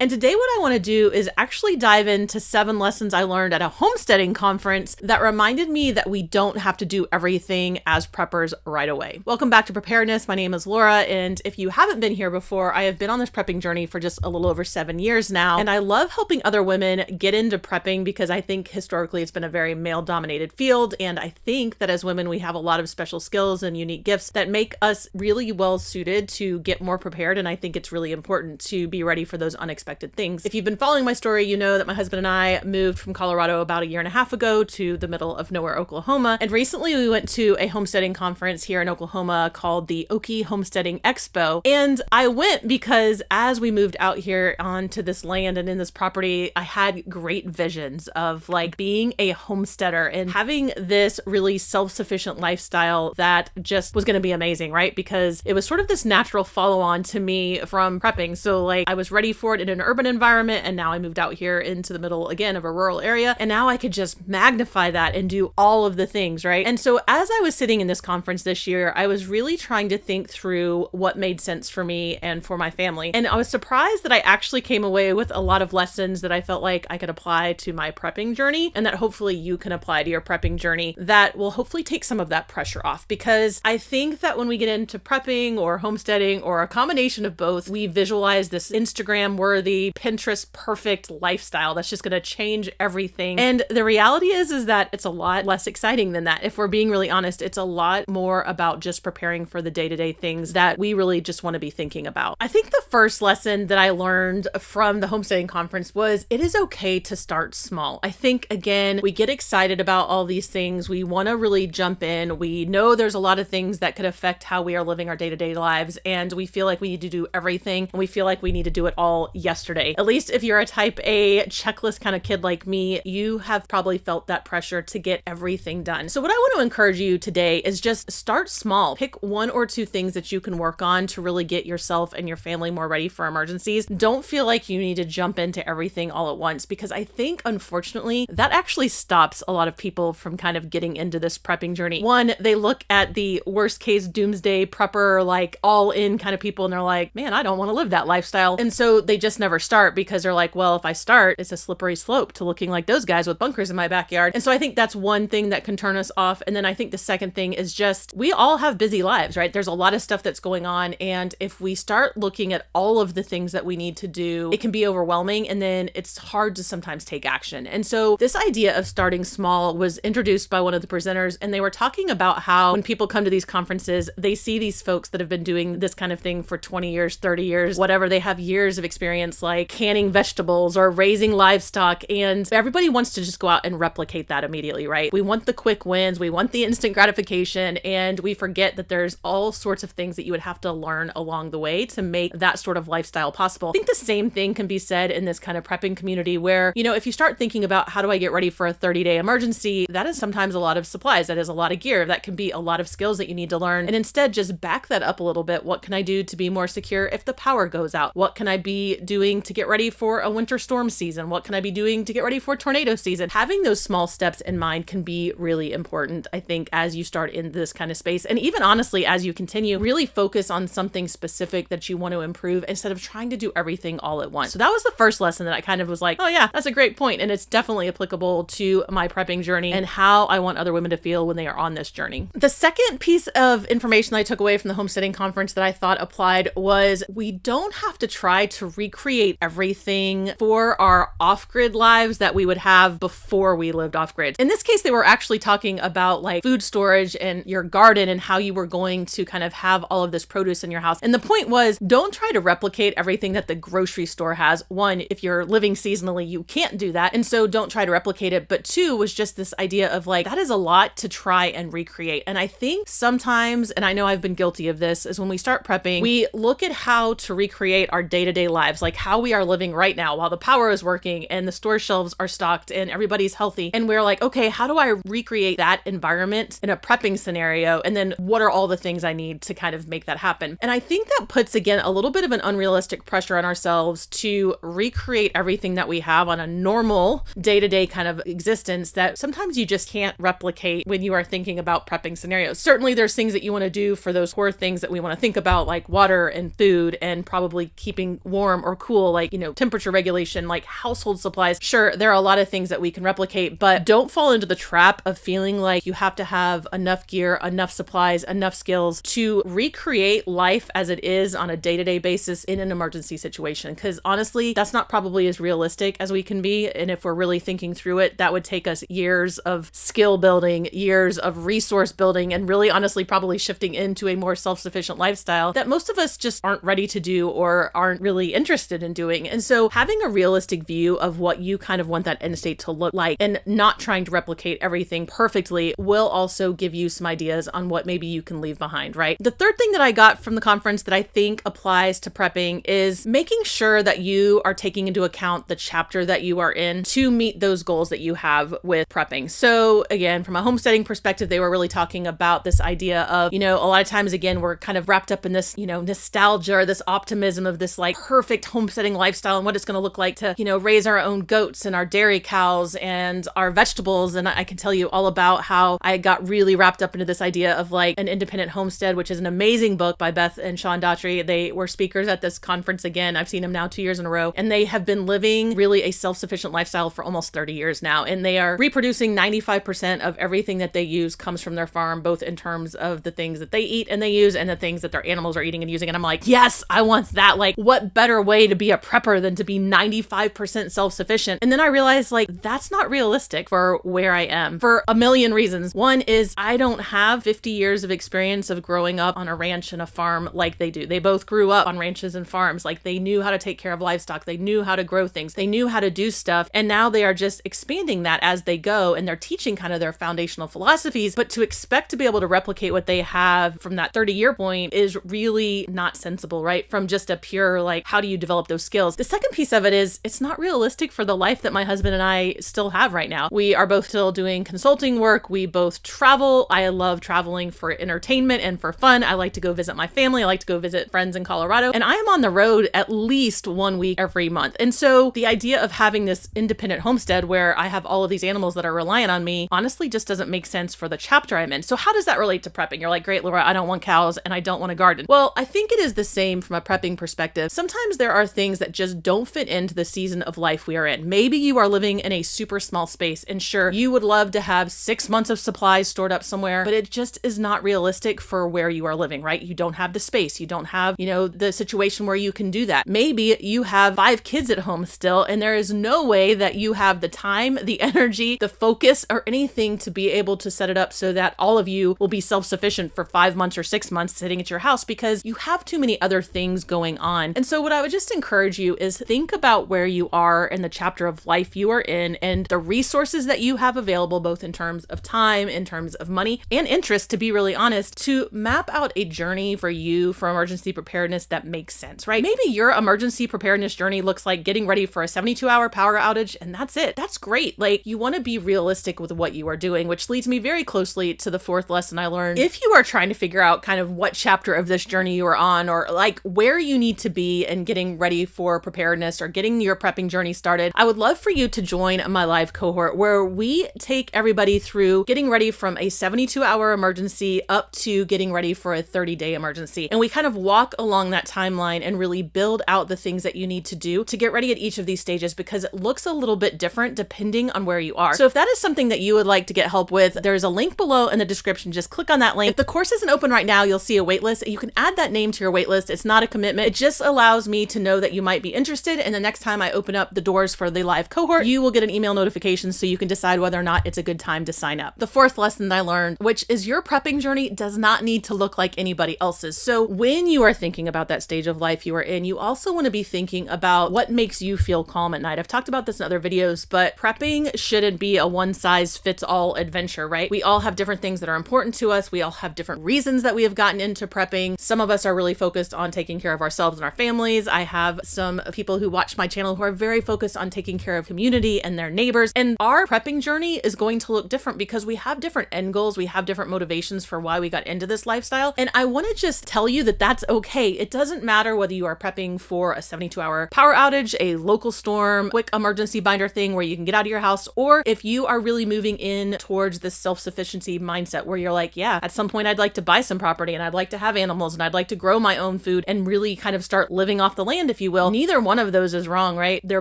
And today what I want to do is actually dive into 7 lessons I learned at a homesteading conference that reminded me that we don't have to do everything as preppers right away. Welcome back to Preparedness. My name is Laura, and if you haven't been here before, I have been on this prepping journey for just a little over 7 years now, and I love helping other women get into prepping because I think historically it's been a very male-dominated field, and I think that as women we have a lot of special skills and unique gifts that make us really well suited to get more prepared, and I think it's really important to be ready for those unexpected things. If you've been following my story, you know that my husband and I moved from Colorado about a year and a half ago to the middle of nowhere, Oklahoma, and recently we went to a homesteading conference here in Oklahoma called the Okie Homesteading Expo, and I went because as we moved out here onto this land and in this property, I had great visions of like being a homesteader and having this really self-sufficient lifestyle that just was going to be amazing, right? Because it was sort of this natural follow-on to me from prepping. So like I was ready for it in an urban environment, and now I moved out here into the middle again of a rural area, and now I could just magnify that and do all of the things, right? And so as I was sitting in this conference this year, I was really trying to think through what made sense for me and for my family. And I was surprised that I actually came away with a lot of lessons that I felt like I could apply to my prepping journey, and that hopefully you can apply to your prepping journey that will hopefully take some of that pressure off. Because I think that when we get into prepping or homesteading or a combination of both, we visualize this Instagram worthy, Pinterest perfect lifestyle that's just going to change everything. And the reality is that it's a lot less exciting than that. If we're being really honest, it's a lot more about just preparing for the day-to-day things that we really just want to be thinking about. I think the first lesson that I learned from the homesteading conference was it is okay to start small. I think, again, we get excited about all these things. We want to really jump in. We know there's a lot of things that could affect how we are living our day-to-day lives, and we feel like we need to do everything, and we feel like we need to do it all yesterday. At least if you're a type A checklist kind of kid like me, you have probably felt that pressure to get everything done. So what I want to encourage you today is just start small. Pick 1 or 2 things that you can work on to really get yourself and your family more ready for emergencies. Don't feel like you need to jump into everything all at once, because I think, unfortunately, that actually stops a lot of people from kind of getting into this prepping journey. One, they look at the worst case doomsday prepper, like all in kind of people, and they're like, man, I don't want to live that lifestyle. And so they just never start because they're like, well, if I start, it's a slippery slope to looking like those guys with bunkers in my backyard. And so I think that's one thing that can turn us off. And then I think the second thing is just, we all have busy lives, right? There's a lot of stuff that's going on. And if we start looking at all of the things that we need to do, it can be overwhelming. And then it's hard to sometimes take action. And so this idea of starting small was introduced by one of the presenters. And they were talking about how when people come to these conferences, they see these folks that have been doing this kind of thing for 20 years, 30 years, whatever. They have years of experience like canning vegetables or raising livestock. And everybody wants to just go out and replicate that immediately, right? We want the quick wins. We want the instant gratification. And we forget that there's all sorts of things that you would have to learn along the way to make that sort of lifestyle possible. I think the same thing can be said in this kind of prepping community where, you know, if you start thinking about how do I get ready for a 30-day emergency, that is sometimes a lot of supplies. That is a lot of gear. That can be a lot of skills that you need to learn. And instead, just back that up a little bit. What can I do to be more secure if the power goes out? What can I be doing to get ready for a winter storm season? What can I be doing to get ready for tornado season? Having those small steps in mind can be really important, I think, as you start in this kind of space. And even honestly, as you continue, really focus on something specific that you want to improve instead of trying to do everything all at once. So that was the first lesson that I kind of was like, oh yeah, that's a great point. And it's definitely applicable to my prepping journey and how I want other women to feel when they are on this journey. The second piece of information that I took away from the homesteading conference that I thought applied was we don't have to try to recreate everything for our off-grid lives that we would have before we lived off-grid. In this case, they were actually talking about like food storage and your garden and how you were going to kind of have all of this produce in your house. And the point was, don't try to replicate everything that the grocery store has. One, if you're living seasonally, you can't do that. And so don't try to replicate it. But 2 was just this idea of like, that is a lot to try and recreate. And I think sometimes, and I know I've been guilty of this, is when we start prepping, we look at how to recreate our day-to-day lives, like how we are living right now while the power is working and the store shelves are stocked and everybody's healthy. And we're like, okay, how do I recreate that environment in a prepping scenario? And then what are all the things I need to kind of make that happen? And I think that puts, again, a little bit of an unrealistic pressure on ourselves to recreate everything that we have on a normal day-to-day kind of existence that sometimes you just can't replicate when you are thinking about prepping scenarios. Certainly there's things that you want to do for those core things that we want to think about, like water and food and probably keeping warm or cool cool, like, temperature regulation, like household supplies. Sure, there are a lot of things that we can replicate, but don't fall into the trap of feeling like you have to have enough gear, enough supplies, enough skills to recreate life as it is on a day-to-day basis in an emergency situation. Because honestly, that's not probably as realistic as we can be. And if we're really thinking through it, that would take us years of skill building, years of resource building, and really honestly probably shifting into a more self-sufficient lifestyle that most of us just aren't ready to do or aren't really interested in doing. And so having a realistic view of what you kind of want that end state to look like and not trying to replicate everything perfectly will also give you some ideas on what maybe you can leave behind, right? The third thing that I got from the conference that I think applies to prepping is making sure that you are taking into account the chapter that you are in to meet those goals that you have with prepping. So again, from a homesteading perspective, they were really talking about this idea of, a lot of times, again, we're kind of wrapped up in this, nostalgia or this optimism of this like perfect homesteading lifestyle and what it's going to look like to, raise our own goats and our dairy cows and our vegetables. And I can tell you all about how I got really wrapped up into this idea of like an independent homestead, which is an amazing book by Beth and Sean Daughtry. They were speakers at this conference again. I've seen them now 2 years in a row, and they have been living really a self-sufficient lifestyle for almost 30 years now. And they are reproducing 95% of everything that they use comes from their farm, both in terms of the things that they eat and they use and the things that their animals are eating and using. And I'm like, yes, I want that. Like, what better way to be a prepper than to be 95% self-sufficient? And then I realized like, that's not realistic for where I am for a million reasons. One is I don't have 50 years of experience of growing up on a ranch and a farm like they do. They both grew up on ranches and farms. Like they knew how to take care of livestock. They knew how to grow things. They knew how to do stuff. And now they are just expanding that as they go. And they're teaching kind of their foundational philosophies. But to expect to be able to replicate what they have from that 30-year point is really not sensible, right? From just a pure, like, how do you develop those skills? The second piece of it is it's not realistic for the life that my husband and I still have right now. We are both still doing consulting work. We both travel. I love traveling for entertainment and for fun. I like to go visit my family. I like to go visit friends in Colorado. And I am on the road at least 1 week every month. And so the idea of having this independent homestead where I have all of these animals that are reliant on me honestly just doesn't make sense for the chapter I'm in. So how does that relate to prepping? You're like, great, Laura, I don't want cows and I don't want a garden. Well, I think it is the same from a prepping perspective. Sometimes there are things that just don't fit into the season of life we are in. Maybe you are living in a super small space and sure, you would love to have 6 months of supplies stored up somewhere, but it just is not realistic for where you are living, right? You don't have the space. You don't have, the situation where you can do that. Maybe you have 5 kids at home still, and there is no way that you have the time, the energy, the focus, or anything to be able to set it up so that all of you will be self-sufficient for 5 months or 6 months sitting at your house because you have too many other things going on. And so what I would just encourage you is think about where you are in the chapter of life you are in and the resources that you have available, both in terms of time, in terms of money, and interest, to be really honest, to map out a journey for you for emergency preparedness that makes sense, right? Maybe your emergency preparedness journey looks like getting ready for a 72-hour power outage, and that's it. That's great. Like, you want to be realistic with what you are doing, which leads me very closely to the fourth lesson I learned. If you are trying to figure out kind of what chapter of this journey you are on, or like where you need to be in getting ready for preparedness or getting your prepping journey started, I would love for you to join my live cohort where we take everybody through getting ready from a 72-hour emergency up to getting ready for a 30-day emergency. And we kind of walk along that timeline and really build out the things that you need to do to get ready at each of these stages, because it looks a little bit different depending on where you are. So if that is something that you would like to get help with, there's a link below in the description. Just click on that link. If the course isn't open right now, you'll see a waitlist. You can add that name to your waitlist. It's not a commitment. It just allows me to know that you might be interested. And the next time I open up the doors for the live cohort, you will get an email notification so you can decide whether or not it's a good time to sign up. The fourth lesson that I learned, which is your prepping journey does not need to look like anybody else's. So when you are thinking about that stage of life you are in, you also want to be thinking about what makes you feel calm at night. I've talked about this in other videos, but prepping shouldn't be a one-size-fits-all adventure, right? We all have different things that are important to us. We all have different reasons that we have gotten into prepping. Some of us are really focused on taking care of ourselves and our families. I have some people who watch my channel who are very focused on taking care of community and their neighbors. And our prepping journey is going to look different because we have different end goals. We have different motivations for why we got into this lifestyle. And I want to just tell you that that's okay. It doesn't matter whether you are prepping for a 72-hour power outage, a local storm, quick emergency binder thing where you can get out of your house, or if you are really moving in towards this self-sufficiency mindset where you're like, yeah, at some point I'd like to buy some property and I'd like to have animals and I'd like to grow my own food and really kind of start living off the land if you will. Neither one of those is wrong, right? They're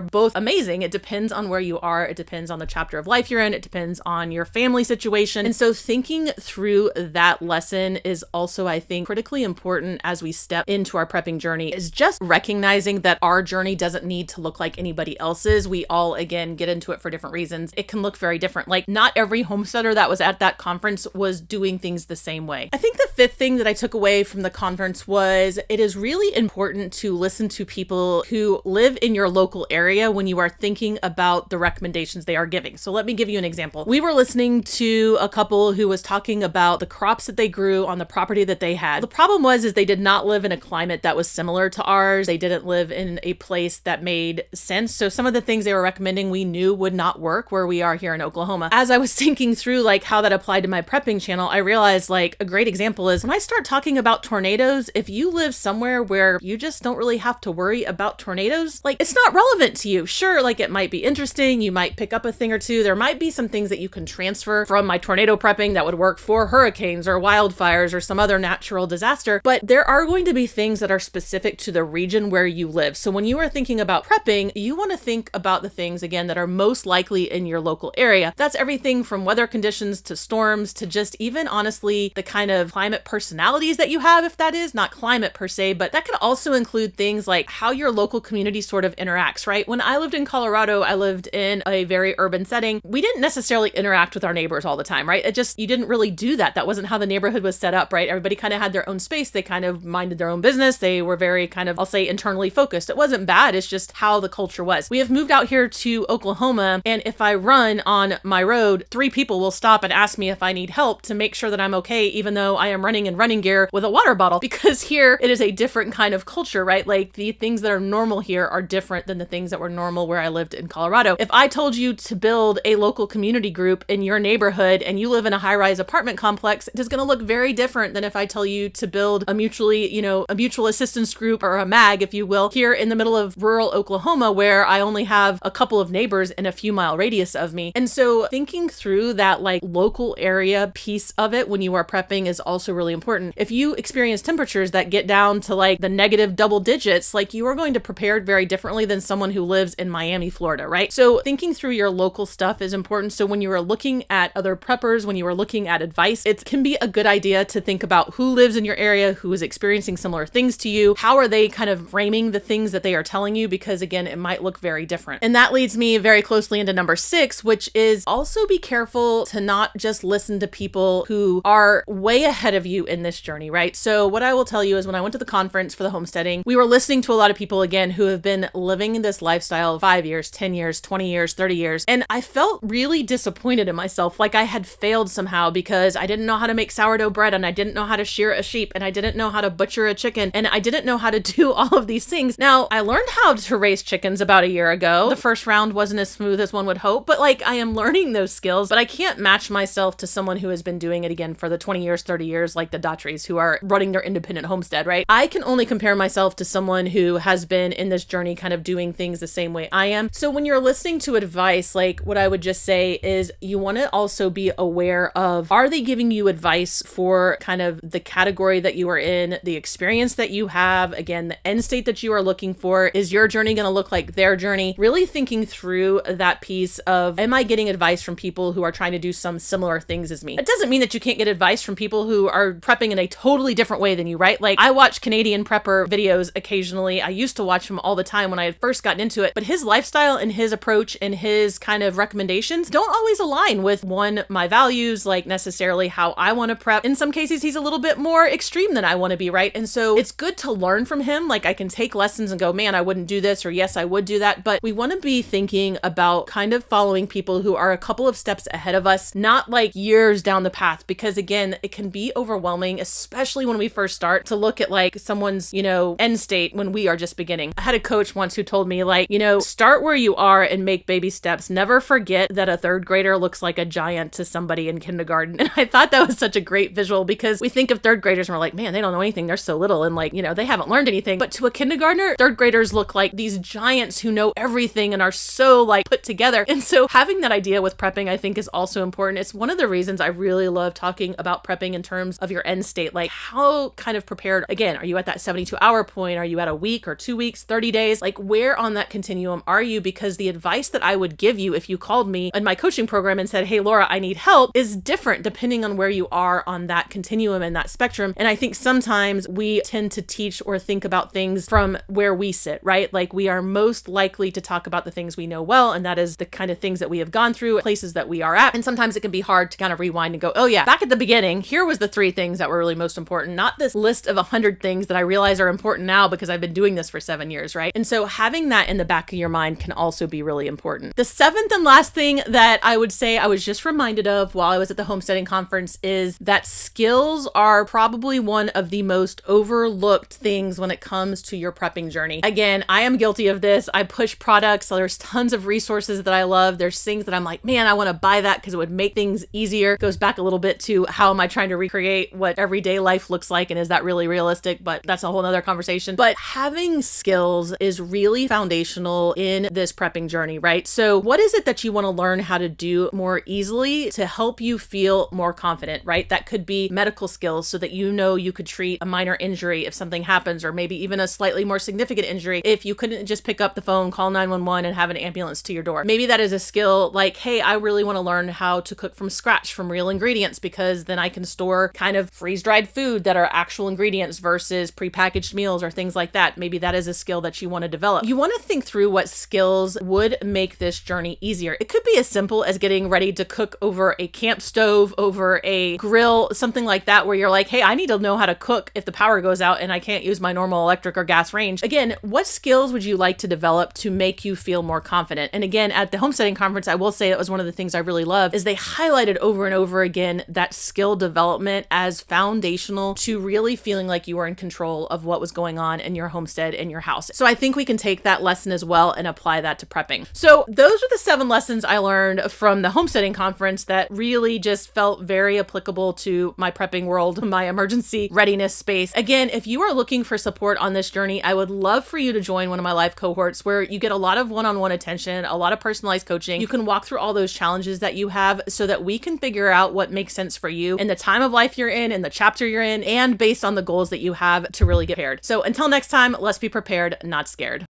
both amazing. It depends on where you are. It depends on the chapter of life you're in. It depends on your family situation. And so thinking through that lesson is also, I think, critically important as we step into our prepping journey, is just recognizing that our journey doesn't need to look like anybody else's. We all, again, get into it for different reasons. It can look very different. Like, not every homesteader that was at that conference was doing things the same way. I think the fifth thing that I took away from the conference was it is really important to listen to people who live in your local area when you are thinking about the recommendations they are giving. So let me give you an example. We were listening to a couple who was talking about the crops that they grew on the property that they had. The problem was they did not live in a climate that was similar to ours. They didn't live in a place that made sense. So some of the things they were recommending we knew would not work where we are here in Oklahoma. As I was thinking through like how that applied to my prepping channel, I realized like a great example is when I start talking about tornadoes, if you live somewhere where you just don't really have to worry about tornadoes, like it's not relevant to you. Sure, like it might be interesting. You might pick up a thing or two. There might be some things that you can transfer from my tornado prepping that would work for hurricanes or wildfires or some other natural disaster. But there are going to be things that are specific to the region where you live. So when you are thinking about prepping, you want to think about the things, again, that are most likely in your local area. That's everything from weather conditions to storms to just even honestly the kind of climate personalities that you have, if that is not climate per se, but that can also include things like how your local community sort of interacts, right? When I lived in Colorado, I lived in a very urban setting. We didn't necessarily interact with our neighbors all the time, right? You didn't really do that. That wasn't how the neighborhood was set up, right? Everybody kind of had their own space. They kind of minded their own business. They were very kind of, I'll say, internally focused. It wasn't bad. It's just how the culture was. We have moved out here to Oklahoma, and if I run on my road, 3 people will stop and ask me if I need help to make sure that I'm okay, even though I am running in running gear with a water bottle, because here it is a different kind of culture, right? Like the things that are normal here are different than the things that were normal where I lived in Colorado. If I told you to build a local community group in your neighborhood and you live in a high-rise apartment complex, it is going to look very different than if I tell you to build a mutual assistance group or a MAG, if you will, here in the middle of rural Oklahoma where I only have a couple of neighbors in a few mile radius of me. And so thinking through that like local area piece of it when you are prepping is also really important. If you experience temperatures that get down to like the negative double digits, like you are going to prepare very differently than someone who lives in Miami, Florida, right? So thinking through your local stuff is important. So when you are looking at other preppers, when you are looking at advice, it can be a good idea to think about who lives in your area, who is experiencing similar things to you. How are they kind of framing the things that they are telling you? Because again, it might look very different. And that leads me very closely into number 6, which is also be careful to not just listen to people who are way ahead of you in this journey, right? So what I will tell you is when I went to the conference for the homesteading, we were listening to a lot of people, again, who have been living this lifestyle 5 years, 10 years, 20 years, 30 years. And I felt really disappointed in myself. Like I had failed somehow because I didn't know how to make sourdough bread, and I didn't know how to shear a sheep, and I didn't know how to butcher a chicken, and I didn't know how to do all of these things. Now, I learned how to raise chickens about a year ago. The first round wasn't as smooth as one would hope, but like I am learning those skills, but I can't match myself to someone who has been doing it again for the 20 years, 30 years, like the Daughtries who are running their independent homestead, right? I can only compare myself to someone who has been in this journey kind of doing things the same way I am. So when you're listening to advice, like what I would just say is you want to also be aware of, are they giving you advice for kind of the category that you are in, the experience that you have, again, the end state that you are looking for? Is your journey going to look like their journey? Really thinking through that piece of, am I getting advice from people who are trying to do some similar things as me? It doesn't mean that you can't get advice from people who are prepping in a totally different way than you, right? Like I watch Canadian prepper videos occasionally. I used to watch them all the time when I had first gotten into it, but his lifestyle and his approach and his kind of recommendations don't always align with my values, like necessarily how I want to prep. In some cases, he's a little bit more extreme than I want to be, right? And so it's good to learn from him. Like I can take lessons and go, man, I wouldn't do this, or yes, I would do that. But we want to be thinking about kind of following people who are a couple of steps ahead of us, not like years down the path, because again, it can be overwhelming, especially when we first start to look at like someone's, end state when we are just beginning. I had a coach once who told me like, start where you are and make baby steps. Never forget that a 3rd grader looks like a giant to somebody in kindergarten. And I thought that was such a great visual because we think of 3rd graders and we're like, man, they don't know anything. They're so little and like, they haven't learned anything. But to a kindergartner, 3rd graders look like these giants who know everything and are so like put together. And so having that idea with prepping, I think is also important. It's one of the reasons I really love talking about prepping in terms of your end state. Like how kind of prepared, again, are you at that 72-hour point? Are you at a week? week or 2 weeks, 30 days? Like, where on that continuum are you? Because the advice that I would give you if you called me in my coaching program and said, hey, Laura, I need help, is different depending on where you are on that continuum and that spectrum. And I think sometimes we tend to teach or think about things from where we sit, right? Like, we are most likely to talk about the things we know well, and that is the kind of things that we have gone through, places that we are at. And sometimes it can be hard to kind of rewind and go, oh yeah, back at the beginning, here was the 3 things that were really most important, not this list of 100 things that I realize are important now because I've been doing this for 7 years, right? And so having that in the back of your mind can also be really important. The 7th and last thing that I would say I was just reminded of while I was at the Homesteading conference is that skills are probably one of the most overlooked things when it comes to your prepping journey. Again, I am guilty of this. I push products. So there's tons of resources that I love. There's things that I'm like, man, I want to buy that because it would make things easier. It goes back a little bit to how am I trying to recreate what everyday life looks like, and is that really realistic? But that's a whole nother conversation. But having skills is really foundational in this prepping journey, right? So what is it that you want to learn how to do more easily to help you feel more confident, right? That could be medical skills so that you know you could treat a minor injury if something happens, or maybe even a slightly more significant injury if you couldn't just pick up the phone, call 911 and have an ambulance to your door. Maybe that is a skill like, hey, I really want to learn how to cook from scratch from real ingredients, because then I can store kind of freeze-dried food that are actual ingredients versus prepackaged meals or things like that. Maybe that is a skill that you want to develop. You want to think through what skills would make this journey easier. It could be as simple as getting ready to cook over a camp stove, over a grill, something like that, where you're like, hey, I need to know how to cook if the power goes out and I can't use my normal electric or gas range. Again, what skills would you like to develop to make you feel more confident? And again, at the Homesteading conference, I will say that was one of the things I really loved, is they highlighted over and over again that skill development as foundational to really feeling like you were in control of what was going on in your homestead, in your house. So I think we can take that lesson as well and apply that to prepping. So those are the 7 lessons I learned from the Homesteading conference that really just felt very applicable to my prepping world, my emergency readiness space. Again, if you are looking for support on this journey, I would love for you to join one of my live cohorts where you get a lot of one-on-one attention, a lot of personalized coaching. You can walk through all those challenges that you have so that we can figure out what makes sense for you in the time of life you're in the chapter you're in, and based on the goals that you have to really get prepared. So until next time, let's be prepared, not scared.